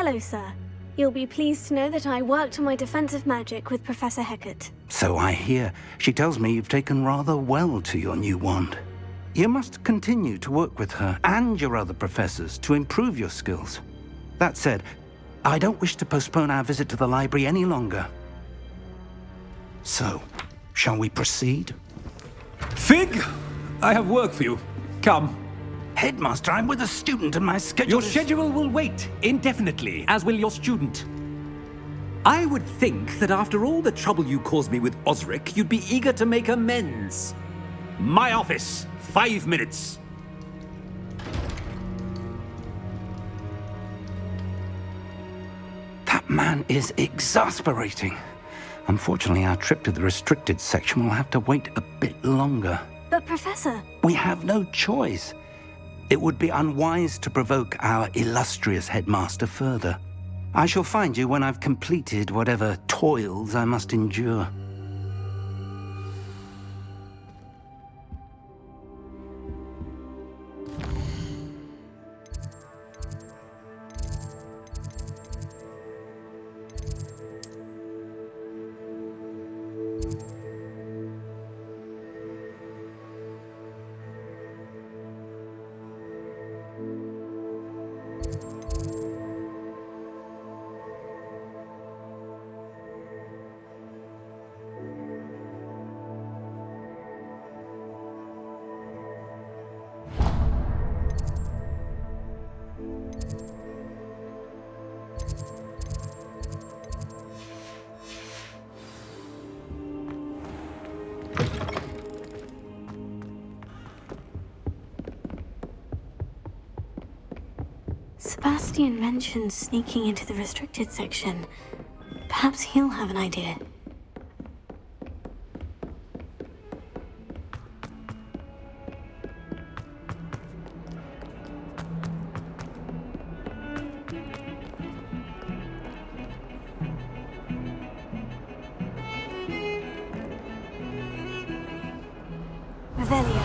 Hello, sir. You'll be pleased to know that I worked on my defensive magic with Professor Hecat. So I hear. She tells me you've taken rather well to your new wand. You must continue to work with her and your other professors to improve your skills. That said, I don't wish to postpone our visit to the library any longer. So, shall we proceed? Fig! I have work for you. Come. Headmaster, I'm with a student and my schedule Your schedule will wait indefinitely, as will your student. I would think that after all the trouble you caused me with Osric, you'd be eager to make amends. My office, 5 minutes. That man is exasperating. Unfortunately, our trip to the restricted section will have to wait a bit longer. But, Professor... We have no choice. It would be unwise to provoke our illustrious headmaster further. I shall find you when I've completed whatever toils I must endure. Sebastian mentioned sneaking into the restricted section. Perhaps he'll have an idea. Revelio.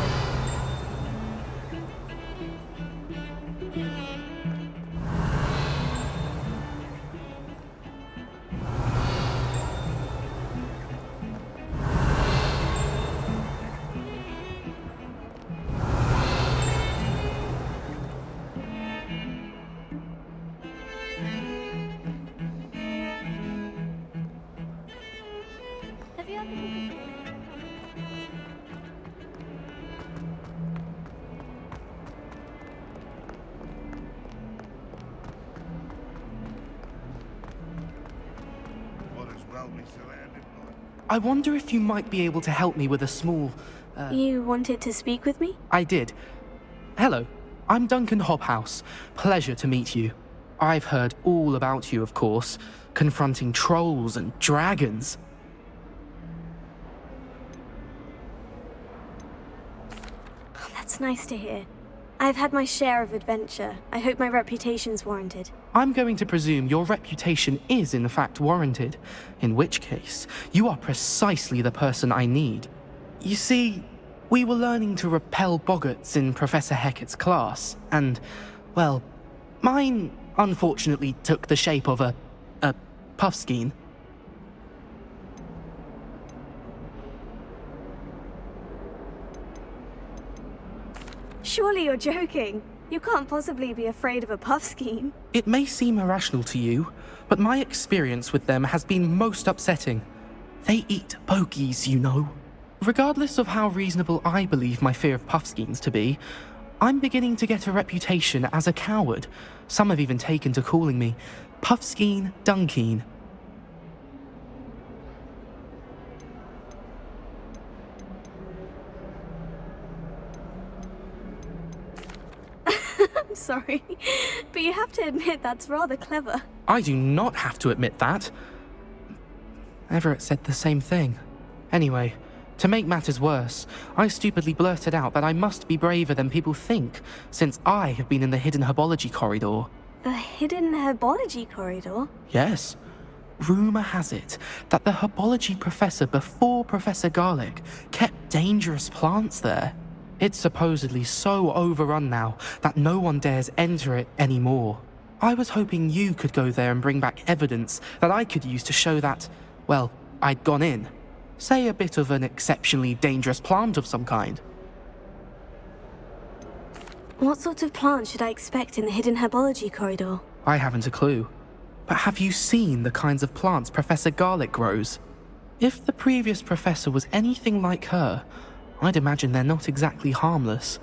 I wonder if you might be able to help me with a small... You wanted to speak with me? I did. Hello, I'm Duncan Hobhouse. Pleasure to meet you. I've heard all about you, of course, confronting trolls and dragons. Oh, that's nice to hear. I've had my share of adventure. I hope my reputation's warranted. I'm going to presume your reputation is in fact warranted, in which case, you are precisely the person I need. You see, we were learning to repel boggarts in Professor Hecat's class, and, well, mine unfortunately took the shape of a puffskein. Surely you're joking. You can't possibly be afraid of a puffskein. It may seem irrational to you, but my experience with them has been most upsetting. They eat bogies, you know. Regardless of how reasonable I believe my fear of puffskeins to be, I'm beginning to get a reputation as a coward. Some have even taken to calling me Puffskein Dunkeen. I'm sorry, but you have to admit that's rather clever. I do not have to admit that. Everett said the same thing. Anyway, to make matters worse, I stupidly blurted out that I must be braver than people think, since I have been in the hidden herbology corridor. The hidden herbology corridor? Yes. Rumour has it that the herbology professor before Professor Garlic kept dangerous plants there. It's supposedly so overrun now that no one dares enter it anymore. I was hoping you could go there and bring back evidence that I could use to show that, well, I'd gone in. Say a bit of an exceptionally dangerous plant of some kind. What sort of plant should I expect in the hidden herbology corridor? I haven't a clue. But have you seen the kinds of plants Professor Garlick grows? If the previous professor was anything like her, I'd imagine they're not exactly harmless.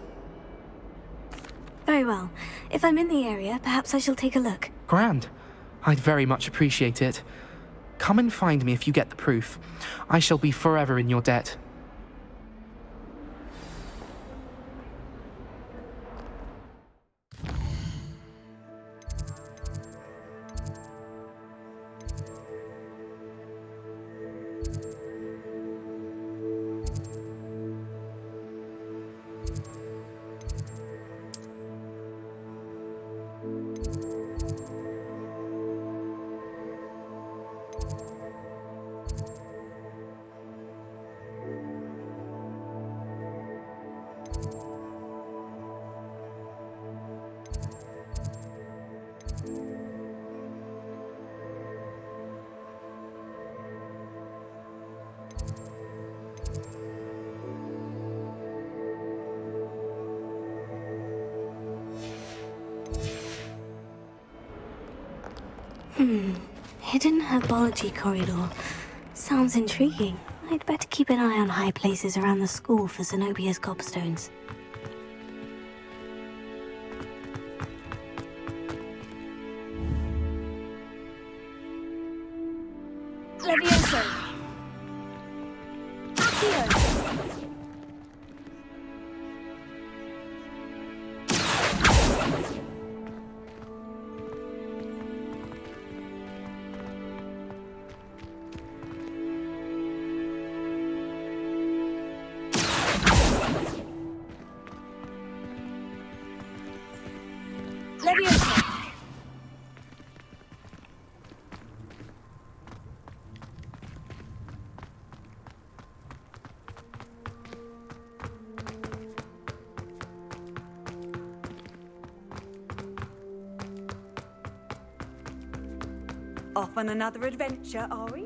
Very well. If I'm in the area, perhaps I shall take a look. Grand. I'd very much appreciate it. Come and find me if you get the proof. I shall be forever in your debt. Hidden herbology corridor. Sounds intriguing. I'd better keep an eye on high places around the school for Zenobia's gobstones. Levioso! Accio! Levioso! Off on another adventure, are we?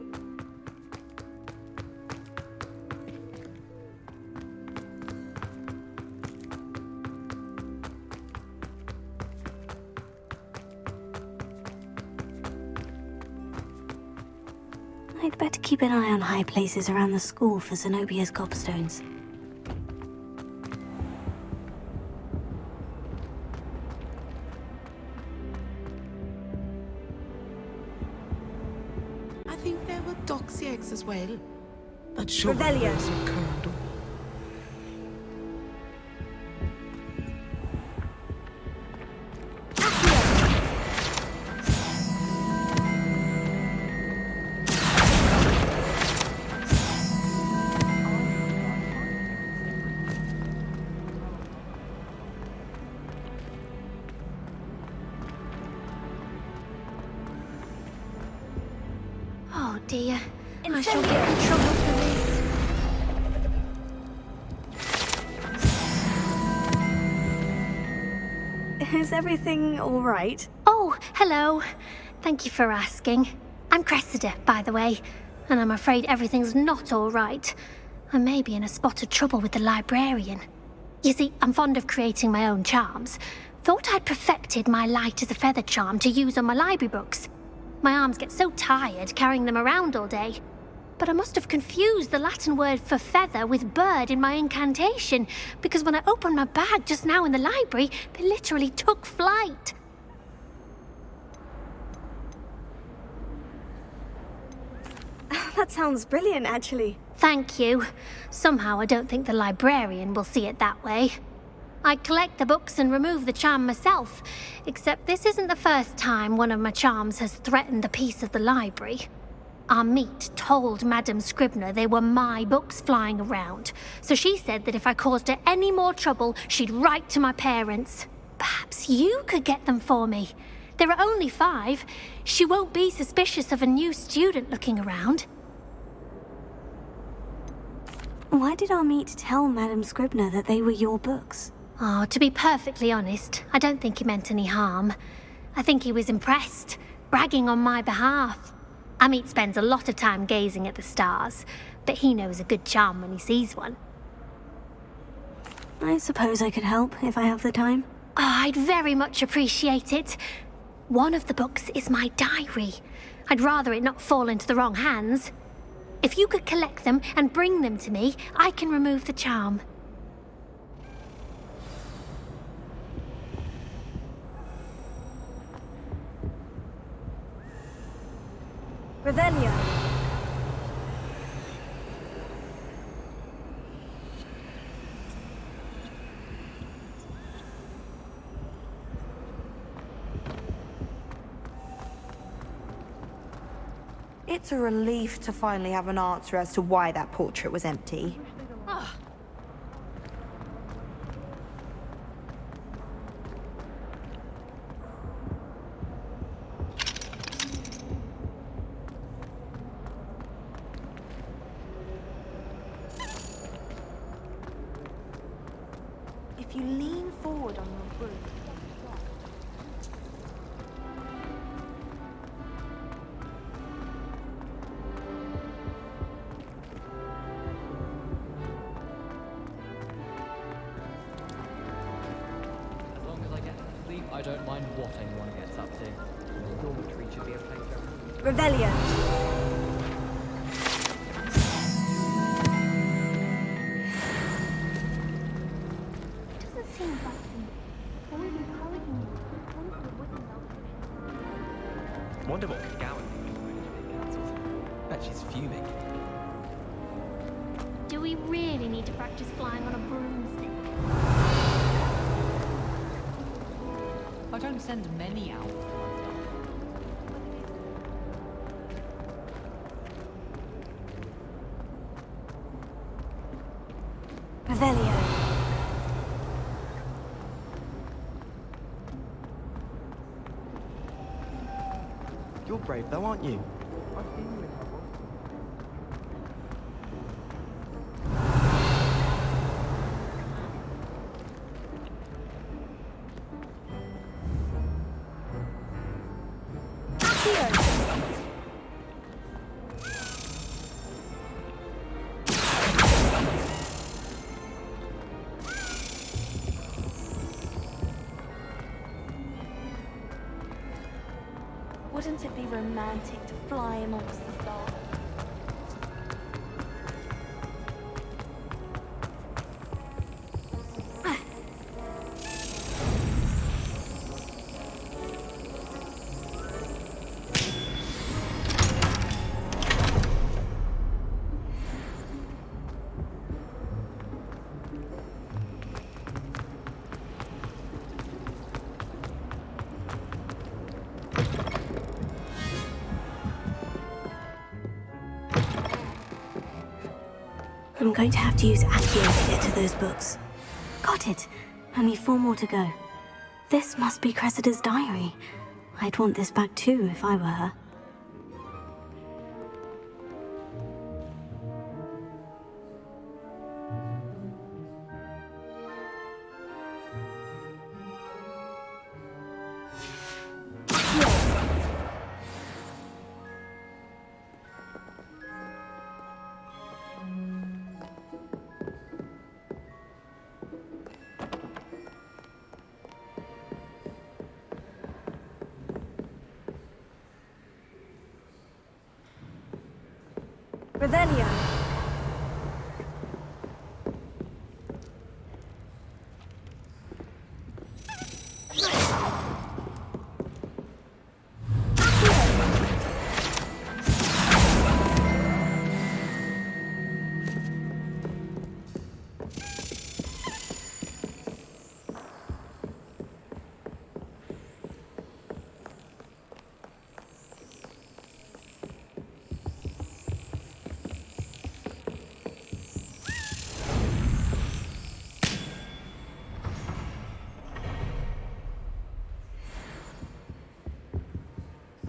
I'd better keep an eye on high places around the school for Zenobia's gobstones. I think there were doxy eggs as well. But sure. Revelio. Oh dear. I shall get in trouble for this. Is everything all right? Oh, hello. Thank you for asking. I'm Cressida, by the way, and I'm afraid everything's not all right. I may be in a spot of trouble with the librarian. You see, I'm fond of creating my own charms. Thought I'd perfected my light as a feather charm to use on my library books. My arms get so tired carrying them around all day. But I must have confused the Latin word for feather with bird in my incantation, because when I opened my bag just now in the library, they literally took flight. That sounds brilliant, actually. Thank you. Somehow I don't think the librarian will see it that way. I collect the books and remove the charm myself, except this isn't the first time one of my charms has threatened the peace of the library. Our meet told Madame Scribner they were my books flying around, so she said that if I caused her any more trouble, she'd write to my parents. Perhaps you could get them for me. There are only 5. She won't be suspicious of a new student looking around. Why did our meet tell Madame Scribner that they were your books? Oh, to be perfectly honest, I don't think he meant any harm. I think he was impressed, bragging on my behalf. Amit spends a lot of time gazing at the stars, but he knows a good charm when he sees one. I suppose I could help if I have the time. Oh, I'd very much appreciate it. One of the books is my diary. I'd rather it not fall into the wrong hands. If you could collect them and bring them to me, I can remove the charm. Revelio. It's a relief to finally have an answer as to why that portrait was empty. If you lean forward on your broom. As long as I get to sleep, I don't mind what anyone gets up to. The dormitory should be a playground. Revelio. Doesn't seem like him. Always encouraging you. Wonder what Gowan thinks when it's being cancelled. Bet she's fuming. Do we really need to practice flying on a broomstick? I don't send many out. Revelio. You're brave though, aren't you? Wouldn't it be romantic to fly amongst the stars? I'm going to have to use Accio to get to those books. Got it. Only 4 more to go. This must be Cressida's diary. I'd want this back too if I were her. Revelio.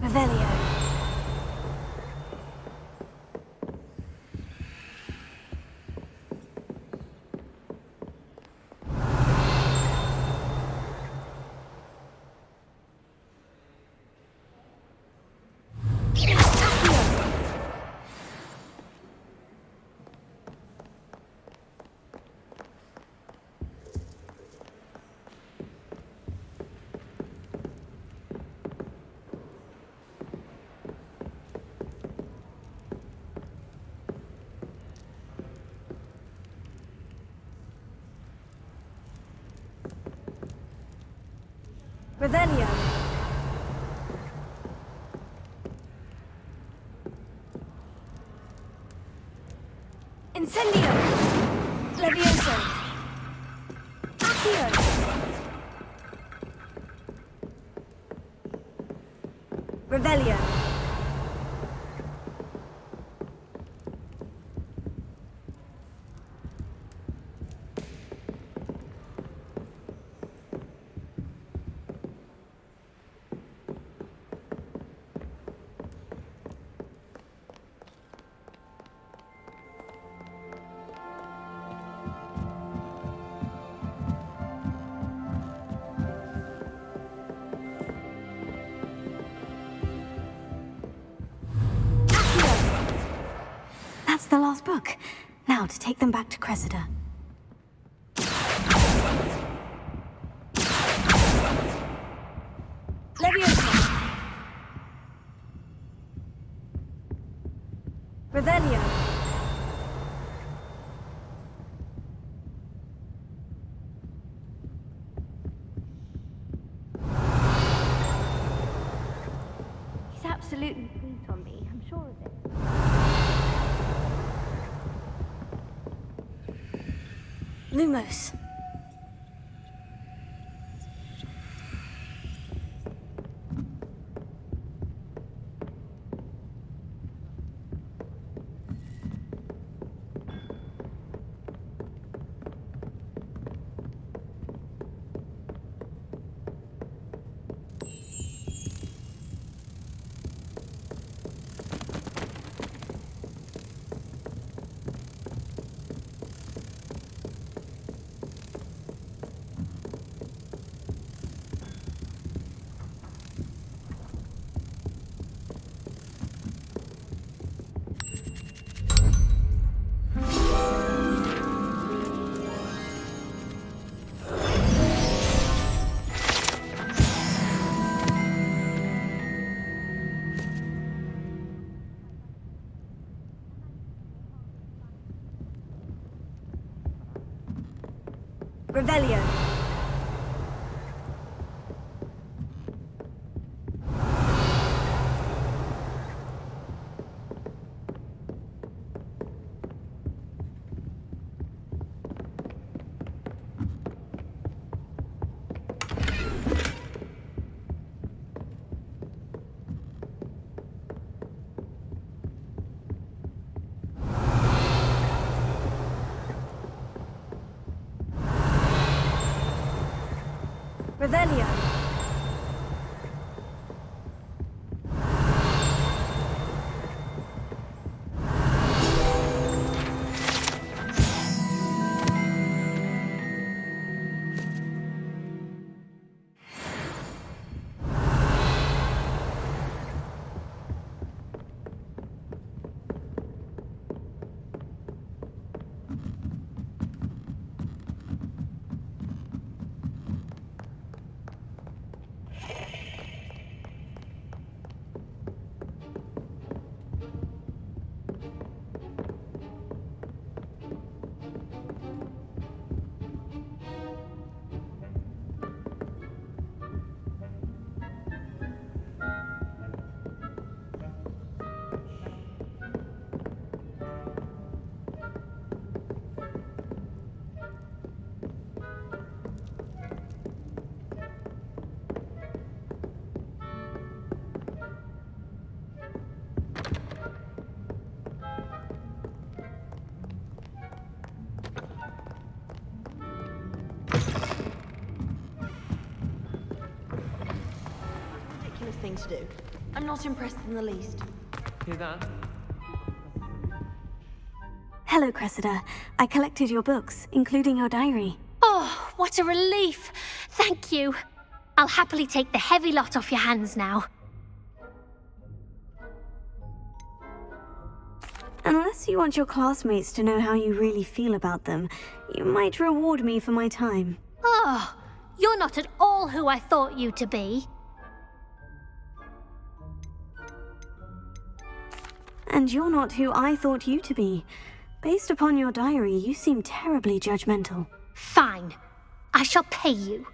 Revelio. Revelio. Incendio. Levioso. Accio. Revelio. That's the last book. Now to take them back to Cressida. Levioso. Revelio. He's absolutely sweet on me, I'm sure of it. Lumos. Revelio. Revelio. Ridiculous thing to do. I'm not impressed in the least. Hear that? Hello, Cressida. I collected your books, including your diary. Oh, what a relief. Thank you. I'll happily take the heavy lot off your hands now. Unless you want your classmates to know how you really feel about them, you might reward me for my time. Oh, you're not at all who I thought you to be. And you're not who I thought you to be. Based upon your diary, you seem terribly judgmental. Fine. I shall pay you.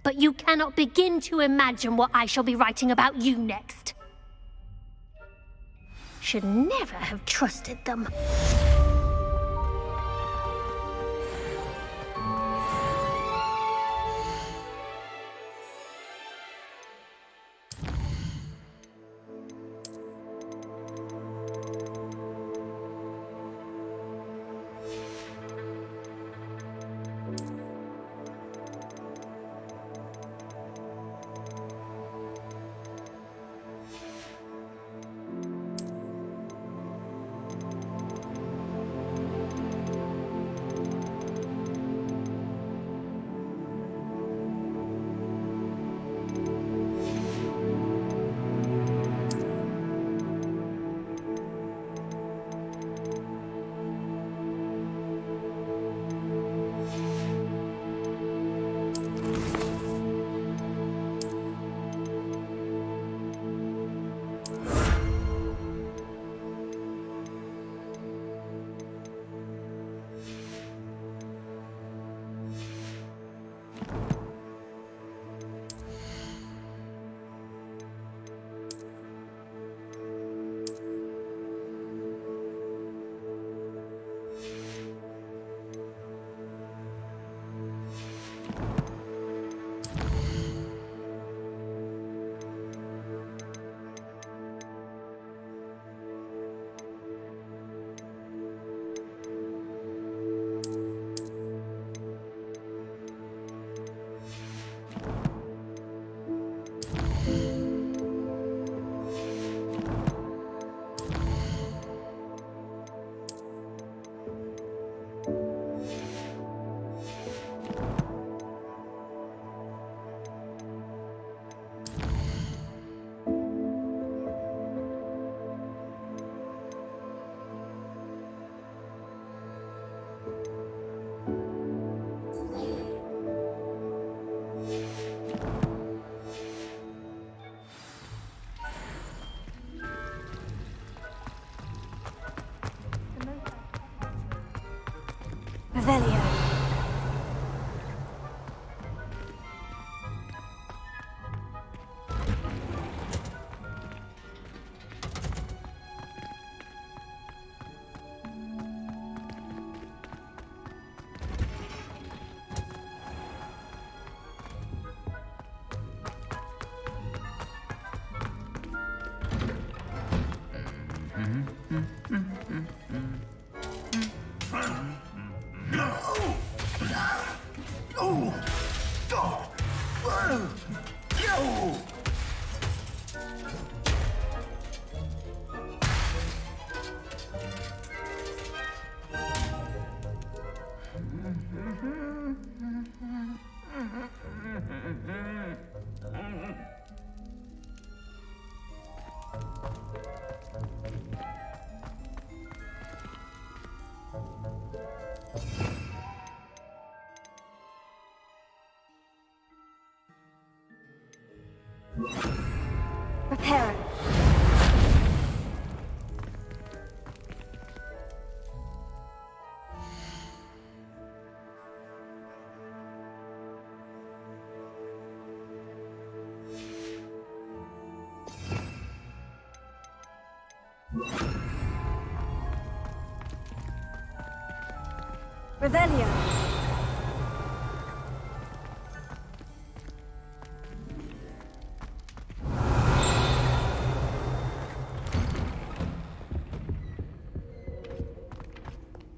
but you cannot begin to imagine what I shall be writing about you next. Should never have trusted them. Revelio. Reparo. Revelio.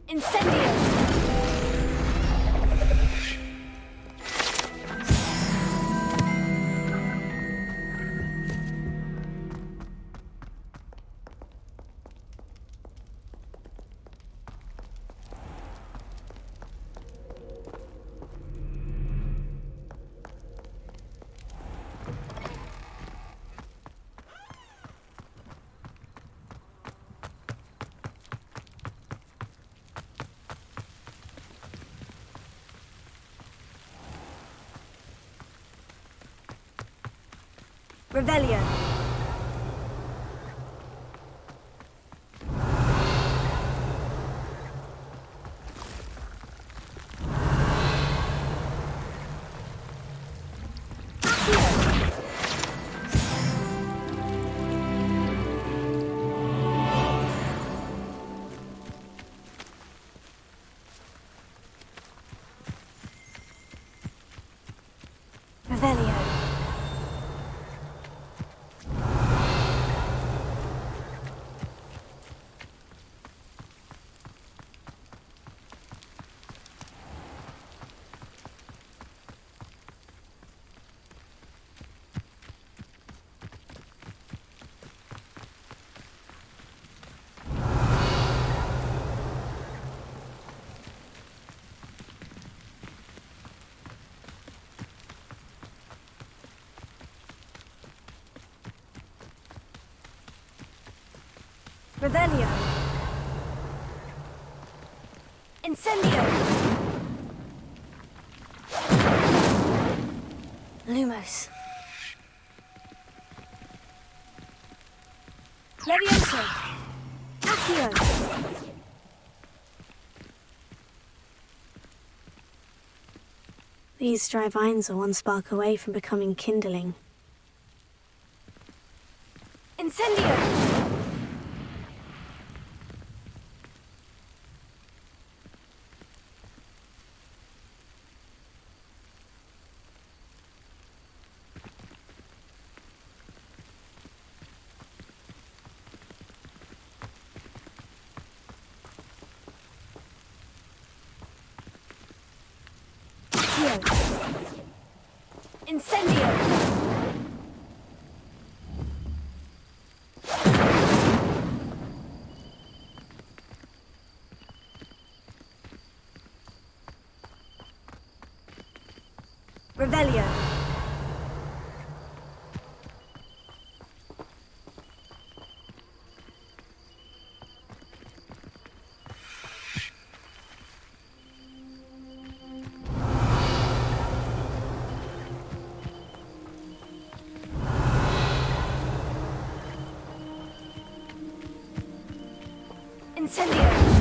Incendio. Revelio. Revelio. Incendio. Lumos. Levioso. Accio. These dry vines are one spark away from becoming kindling. Incendio. Incendio! Revelio! Incendio!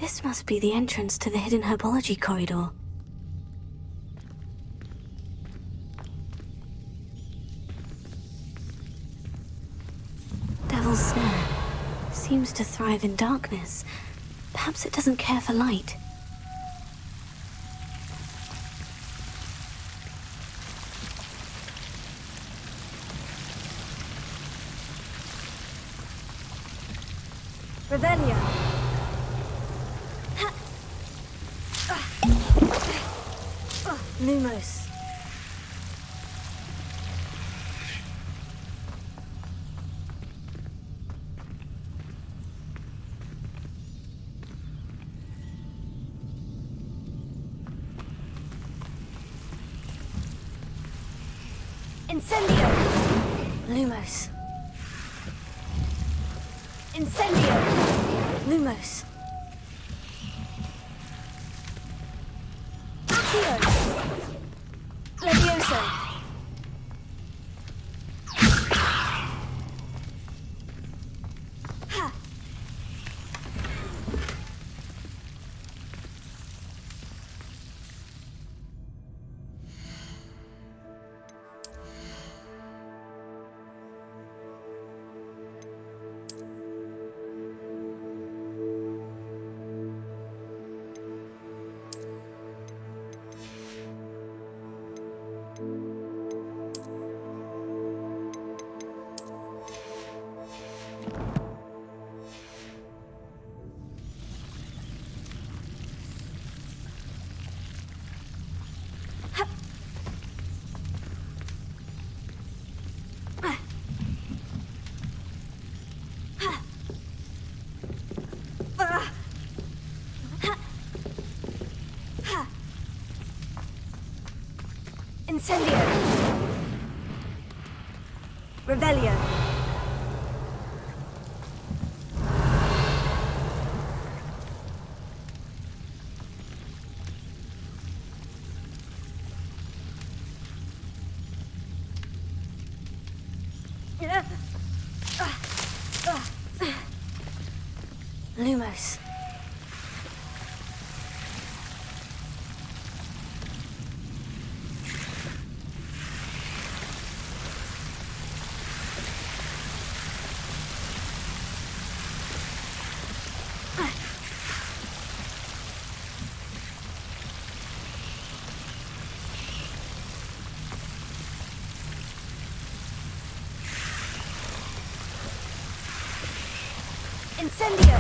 This must be the entrance to the hidden herbology corridor. Devil's Snare seems to thrive in darkness. Perhaps it doesn't care for light. Revelio! Lumos. Incendio! Lumos. Incendio! Lumos. Accio! Levioso! Ha! Incendio! Revelio! Lumos. Incendio!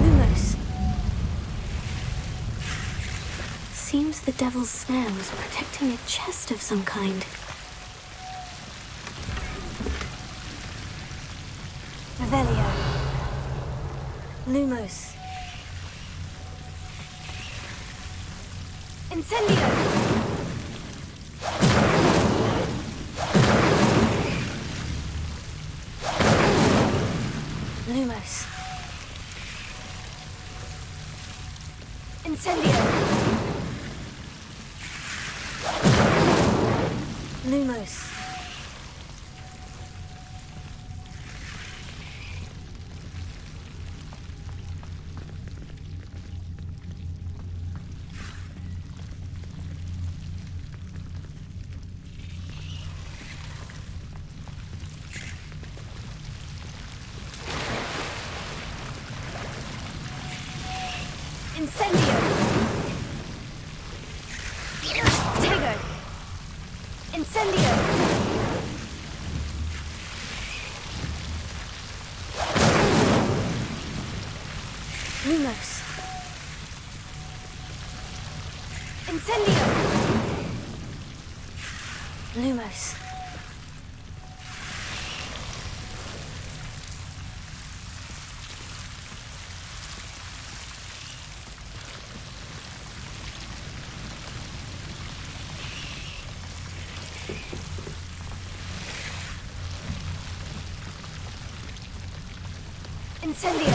Lumos. Seems the devil's snare was protecting a chest of some kind. Revelio. Lumos. Incendio! Lumos. Incendio! Lumos. Incendio! Tego! Incendio! Lumos. Incendio! Lumos. Incendio!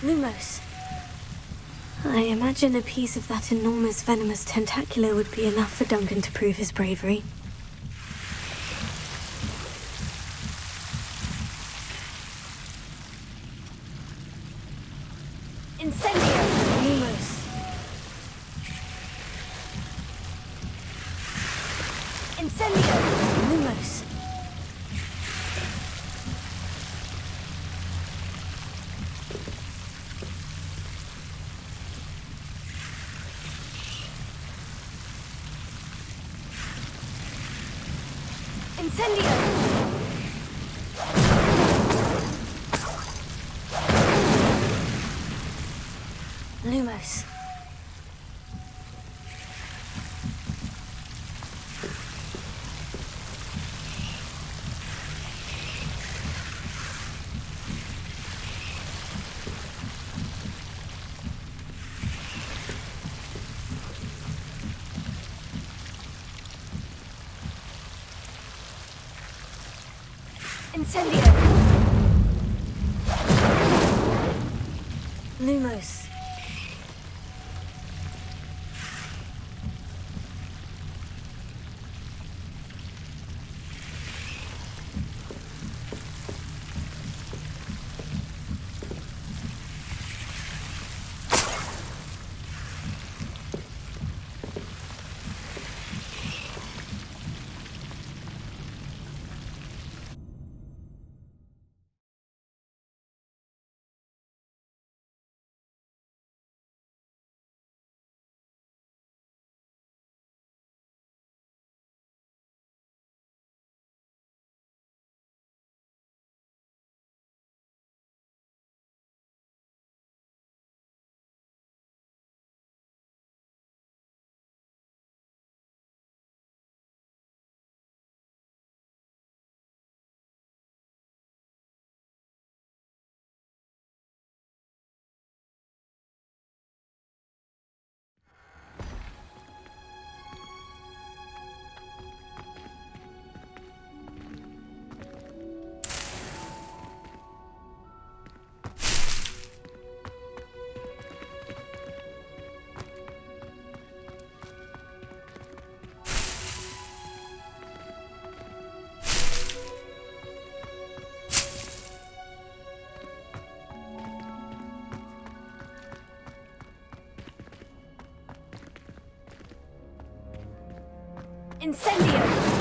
Lumos. I imagine a piece of that enormous venomous tentacular would be enough for Duncan to prove his bravery. Incendio! Lumos. Incendio! Lumos. Incendio! Lumos. Incendio! Lumos. Incendio!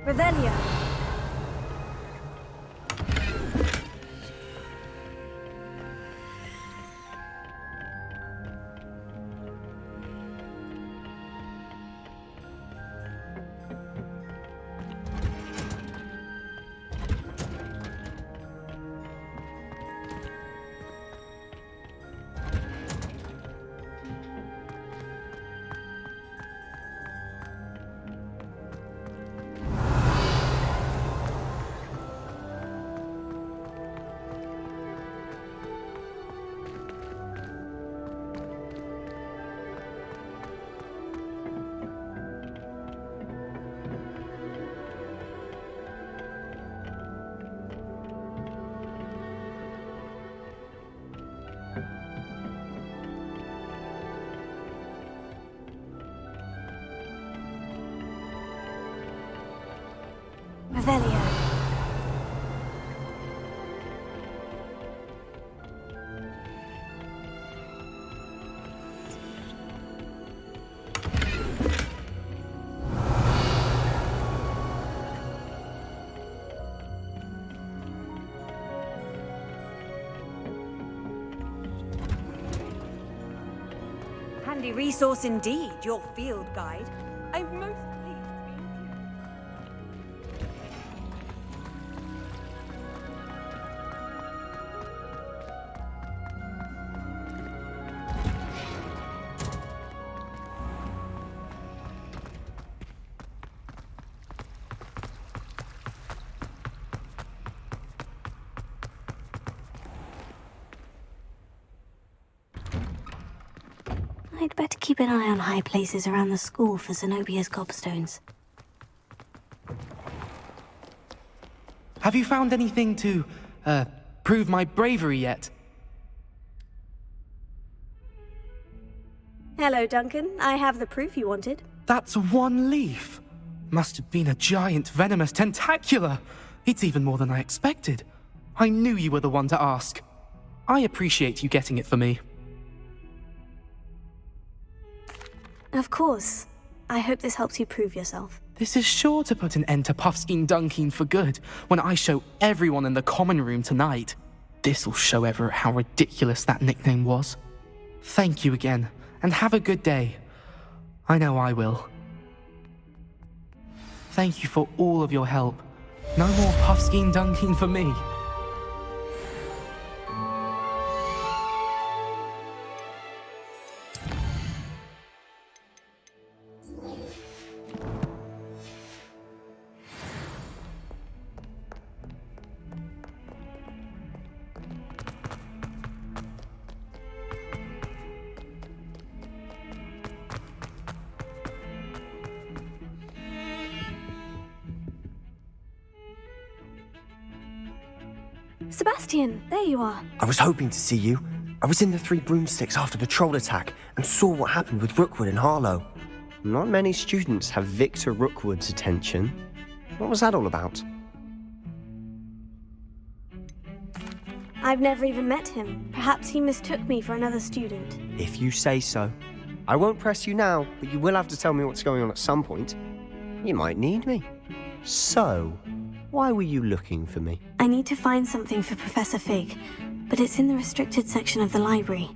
Revelio. Revelio. Handy resource indeed, your field guide. I'm most pleased to be I'd better keep an eye on high places around the school for Zenobia's gobstones. Have you found anything to, prove my bravery yet? Hello, Duncan. I have the proof you wanted. That's one leaf. Must have been a giant venomous tentacula. It's even more than I expected. I knew you were the one to ask. I appreciate you getting it for me. Of course. I hope this helps you prove yourself. This is sure to put an end to Puffskein Dunkeen for good when I show everyone in the common room tonight. This'll show Everett how ridiculous that nickname was. Thank you again, and have a good day. I know I will. Thank you for all of your help. No more Puffskein Dunkeen for me. Sebastian, there you are. I was hoping to see you. I was in the Three Broomsticks after the troll attack and saw what happened with Rookwood and Harlow. Not many students have Victor Rookwood's attention. What was that all about? I've never even met him. Perhaps he mistook me for another student. If you say so. I won't press you now, but you will have to tell me what's going on at some point. You might need me. So, why were you looking for me? I need to find something for Professor Fig, but it's in the restricted section of the library.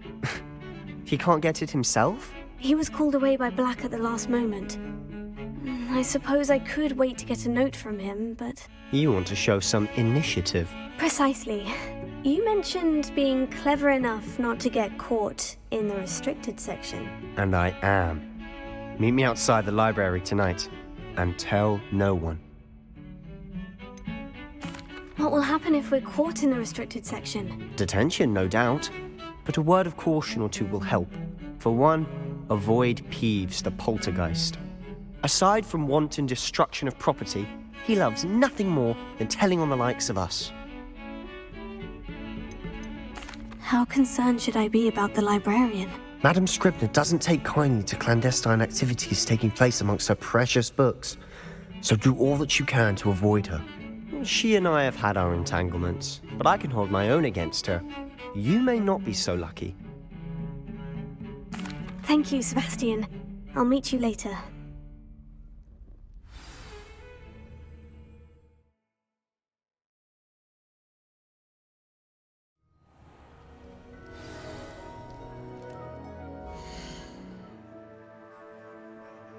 He can't get it himself? He was called away by Black at the last moment. I suppose I could wait to get a note from him, but... You want to show some initiative. Precisely. You mentioned being clever enough not to get caught in the restricted section. And I am. Meet me outside the library tonight, and tell no one. What will happen if we're caught in the restricted section? Detention, no doubt. But a word of caution or two will help. For one, avoid Peeves, the poltergeist. Aside from wanton destruction of property, he loves nothing more than telling on the likes of us. How concerned should I be about the librarian? Madame Scribner doesn't take kindly to clandestine activities taking place amongst her precious books. So do all that you can to avoid her. She and I have had our entanglements, but I can hold my own against her. You may not be so lucky. Thank you, Sebastian. I'll meet you later.